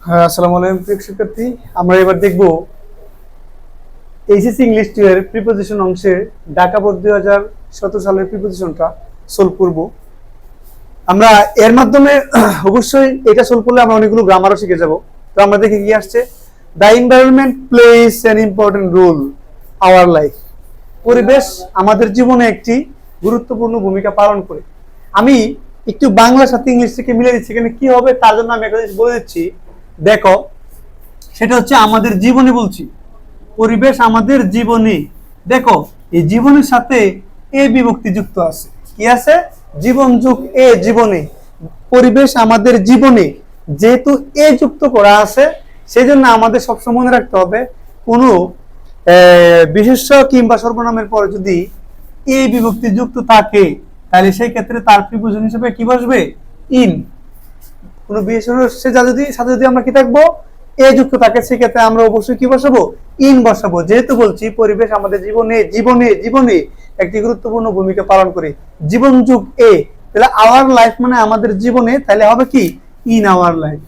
হ্যাঁ, আসসালামু আলাইকুম প্রিয় শিক্ষার্থী। আমরা এবার দেখব এইচএসসি ইংলিশ 2 এর প্রিপোজিশন অংশে ঢাকা বোর্ড 2017 সালের প্রিপোজিশনটা সলভ করব। আমরা এর মাধ্যমে অবশ্যই এটা সলভ করলে আমরা অনেকগুলো গ্রামারও শিখে যাব। তো আমরা দেখি কি আসছে। The environment plays an important role our life. পরিবেশ আমাদের জীবনে একটি গুরুত্বপূর্ণ ভূমিকা পালন করে। আমি একটু বাংলার সাথে ইংলিশ থেকে মিলে দিচ্ছি, এখানে কি হবে তার জন্য আমি একটা জিনিস বলে দিচ্ছি। দেখো, সেটা হচ্ছে আমাদের জীবনে বলছি, পরিবেশ আমাদের জীবনে। দেখো, এই জীবনের সাথে এ বিভক্তি যুক্ত আছে। কি আছে? জীবন যুগ এ, জীবনে। পরিবেশ আমাদের জীবনে যেহেতু এ যুক্ত করা আছে, সেই জন্য আমাদের সবসময় মনে রাখতে হবে কোনো বিশেষ্য কিংবা সর্বনামের পরে যদি এ বিভক্তি যুক্ত থাকে, তাহলে সেই ক্ষেত্রে তার প্রিপোজিশন হিসেবে কি বসবে? ইন। কোনো বিশেষণের সাথে যদি আমরা কি থাকবো? এ যুক্ত থাকে, সেক্ষেত্রে আমরা অবশ্যই কি বসাবো? ইন বসাবো। যেহেতু বলছি পরিবেশ আমাদের জীবনে জীবনে জীবনে একটি গুরুত্বপূর্ণ ভূমিকা পালন করে। জীবন যুগ এ, তাহলে আওয়ার লাইফ মানে আমাদের জীবনে, তাহলে হবে কি? In our life.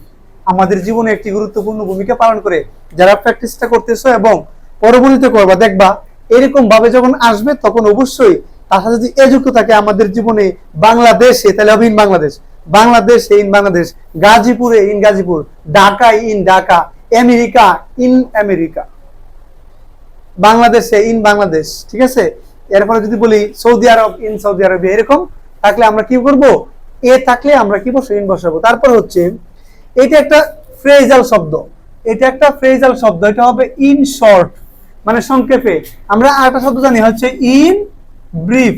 আমাদের জীবনে একটি গুরুত্বপূর্ণ ভূমিকা পালন করে। যারা প্র্যাকটিসটা করতেছো এবং পরবর্তীতে করবা, দেখবা এরকম ভাবে যখন আসবে তখন অবশ্যই তার সাথে যদি এ যুক্ত থাকে আমাদের জীবনে, বাংলাদেশে তাহলে হবে ইন বাংলাদেশ, বাংলাদেশে ইন বাংলাদেশ, গাজীপুরে ইন গাজীপুর, ঢাকায় in Dhaka, America in America, বাংলাদেশে ইন বাংলাদেশ। ঠিক আছে? এরপরে যদি বলি সৌদি আরব ইন সৌদি আরবে, এরকম থাকলে আমরা কি করব? এ থাকলে আমরা কি বসবো? ইন বসাবো। তারপর হচ্ছে এটা একটা ফ্রেজাল শব্দ, এটা একটা ফ্রেজাল শব্দ, এটা হবে ইন শর্ট, মানে সংক্ষেপে। আমরা আরেকটা শব্দ জানি হচ্ছে ইন ব্রিফ,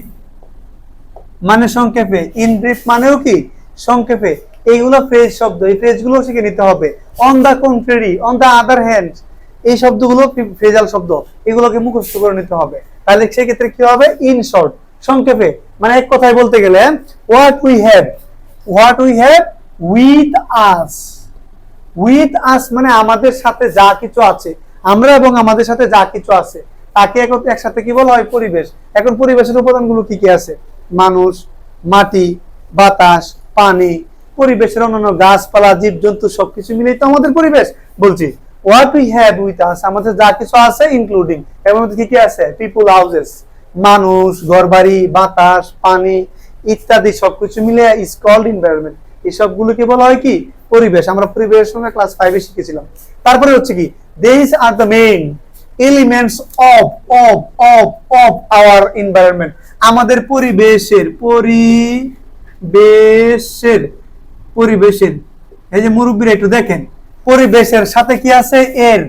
মানে সংক্ষেপে। ইন ব্রিফ মানেও কি? সংক্ষেপে। এইগুলো ফ্রেজ শব্দ, এই ফ্রেজগুলো শিখে নিতে হবে। On the contrary, on the other hand, এই শব্দগুলো ফ্রেজাল শব্দ, এগুলোকে মুখস্থ করে নিতে হবে। তাহলে সেই ক্ষেত্রে কি হবে? ইন শর্ট, সংক্ষেপে। মানে এক কথায় বলতে গেলে what we have, what we have with us. With us মানে আমাদের সাথে যা কিছু আছে, আমরা এবং আমাদের সাথে যা কিছু আছে তাকে একসাথে কি বলা হয়? পরিবেশ। এখন পরিবেশের উপাদানগুলো কি কি আছে? মানুষ, মাটি, বাতাস, পানি, পরিবেশের অন্যান্য গাছপালা, জীবজন্তু সবকিছু মিলেই তো আমাদের পরিবেশ। বলছি what we have with us, আমাদের যা কিছু আছে ইনক্লুডিং, এর মধ্যে কি কি আছে? পিপল, হাউসেস, মানুষ, ঘরবাড়ি, বাতাস, পানি ইত্যাদি সবকিছু মিলে ইজ কল্ড এনভায়রনমেন্ট। এই সবগুলোকে বলা হয় কি? পরিবেশ। আমরা পরিবেশের সঙ্গে ক্লাস 5 এ শিখেছিলাম। তারপরে হচ্ছে কি? This are the main elements of of of of our environment. আমাদের পরিবেশের পরিবেশের পরিবেশের এই যে মুরব্বীরা একটু দেখেন, পরিবেশের সাথে কি আছে? এর।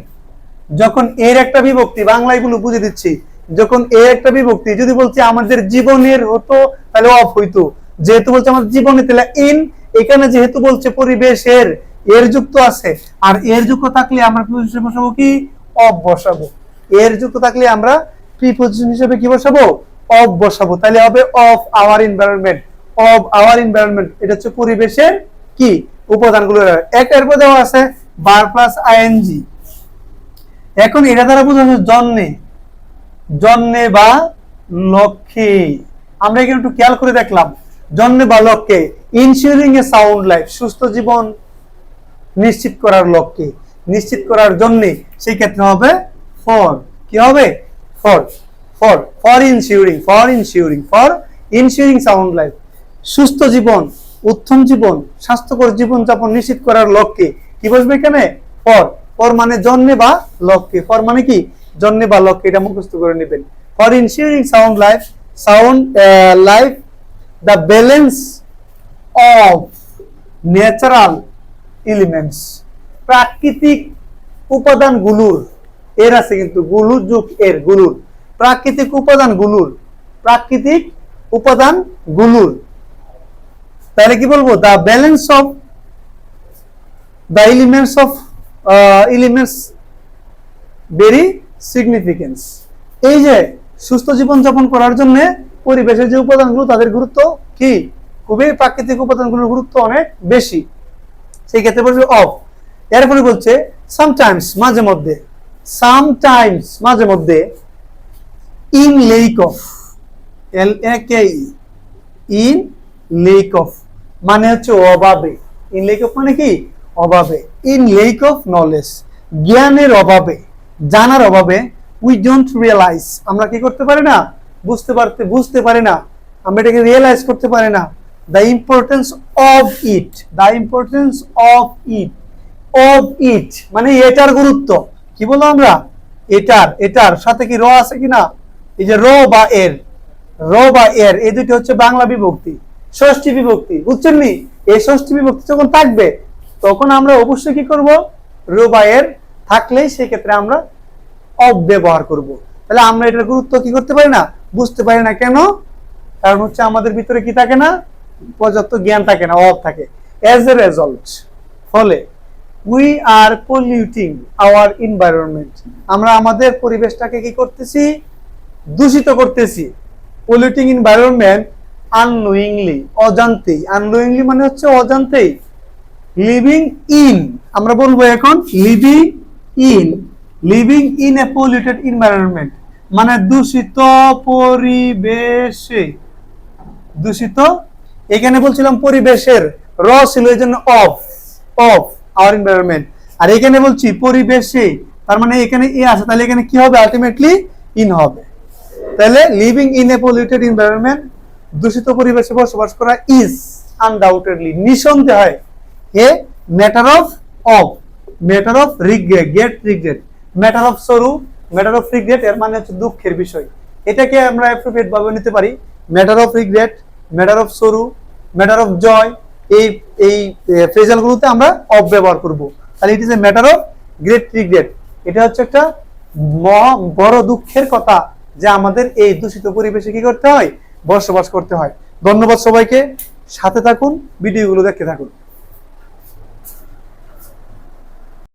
যখন এর একটা বিভক্তি, বাংলায় গুলো বুঝে দিচ্ছি, যখন এর একটা বিভক্তি যদি বলছি আমাদের জীবনের হতো তাহলে অফ হইতো। যেহেতু বলছে আমাদের জীবনে তাহলে ইন। এখানে যেহেতু বলছে পরিবেশের, এর যুক্ত আছে, আর এর যুক্ত থাকলে আমরা প্রিপোজিশন বসাবো কি? অফ বসাবো। এর যুক্ত থাকলে আমরা প্রিপোজিশন হিসেবে কি বসাবো? অফ বসাবো। তাহলে হবে of our environment, of our environment. এটা হচ্ছে পরিবেশের কি? উপাদানগুলো। একের পর দেওয়া আছে বার প্লাস আইএনজি। এখন এটা দ্বারা বোঝা যাচ্ছে জন্যে, জন্যে বা লক্ষ্যে। আমরা এখানে একটু খেয়াল করে দেখলাম, জন্যে বা লক্ষ্যে। ইনসিওরিং এ সাউন্ড লাইফ, সুস্থ জীবন নিশ্চিত করার লক্ষ্যে, নিশ্চিত করার জন্য, সেই ক্ষেত্রে হবে ফর। কি হবে? For. For for ইনসিওরিং, for ইনসিওরিং, for ইনসিওরিং sound life, সুস্থ জীবন, উত্তম জীবন, স্বাস্থ্যকর জীবনযাপন নিশ্চিত করার লক্ষ্যে কি বসবে এখানে? ফর। ফর মানে জন্যে বা লক্ষ্যে। ফর মানে কি? জন্যে বা লক্ষ্যে। এটা মুখস্থ করে নেবেন। For ইনসিওরিং sound life, sound life, the balance of natural elements, প্রাকৃতিক উপাদানগুলোর, এর আছে কিন্তু গুলুর যুগ এর, গুলুর, প্রাকৃতিক উপাদানগুলোর, প্রাকৃতিক উপাদানগুলোর। তাহলে কি বলবো? The balance of the elements of elements very significance. এই যে সুস্থ জীবন যাপন করার জন্য পরিবেশের যে উপাদানগুলো তাদের গুরুত্ব কি? খুবই, প্রাকৃতিক উপাদানগুলোর গুরুত্ব অনেক বেশি। সেই ক্ষেত্রে বলবে অফ। এরপরে বলছে সামটাইমস, মাঝে মধ্যে, সামটাইমস মাঝে মধ্যে, in lake of, LAKE, in lake of মানে হচ্ছে অভাবে। ইন লেক অফ মানে কি? অভাবে। ইন লেক অফ নলেজ, জ্ঞানের অভাবে, জানার অভাবে, উই ডোন্ট রিয়েলাইজ, আমরা কি করতে পারি না, বুঝতে পারি না, আমরা এটাকে রিয়েলাইজ করতে পারি না, the importance of it, the importance of it, of it মানে এটার গুরুত্ব, কি বলবো আমরা, এটার সাথে কি র আছে কিনা, এই যে র বা এর, এই দুটি হচ্ছে বাংলা বিভক্তি, ষষ্ঠী বিভক্তি, বুঝছেন নি? এই ষষ্ঠী বিভক্তি যখন থাকবে তখন আমরা অবশ্যই কি করব, র বা এর থাকলেই সেক্ষেত্রে আমরা অফ ব্যবহার করব। তাহলে আমরা এটার গুরুত্ব কি করতে পারি না, বুঝতে পারি না। কেন? কারণ হচ্ছে আমাদের ভিতরে কি থাকে না, পর্যাপ্ত জ্ঞান থাকে না, অভাব থাকে। এজ এ রেজাল্ট, ফলে we are polluting our environment, আমরা আমাদের পরিবেশটাকে কি করতেছি, দূষিত করতেছি। পলিউটিং এনভায়রনমেন্ট আননোয়িংলি, অজান্তেই, আননোয়িংলি মানে হচ্ছে অজান্তেই, লিভিং ইন, আমরা বলবো এখন living in a polluted environment মানে দূষিত পরিবেশে, দূষিত, এখানে বলছিলাম পরিবেশের, র ছিল এই জন্য অফ আওয়ার এনভায়রনমেন্ট, আর এখানে বলছি পরিবেশে, তার মানে এখানে এ আছে, তাহলে এখানে কি হবে, আলটিমেটলি ইন হবে। তাহলে living in a polluted environment, দূষিত পরিবেশে বসবাস করা, ইজ আনডাউটেডলি, নিঃসন্দেহে হয়, a matter of regret, matter of সরু, ম্যাটার অফ রিগ্রেট এর মানে হচ্ছে দুঃখের বিষয়, এটাকে আমরা অ্যাপ্রোপ্রিয়েট ভাবে নিতে পারি, matter of regret, matter of সরু, ম্যাটার অফ জয়, এই ফ্রেজাল গুলোতে আমরা অফ ব্যবহার করব। তাহলে it is a matter of great regret, এটা হচ্ছে একটা বড় দুঃখের কথা যে আমাদের এই দূষিত পরিবেশে কি করতে হয়, বসবাস করতে হয়। ধন্যবাদ সবাইকে, সাথে থাকুন, ভিডিওগুলো দেখতে থাকুন।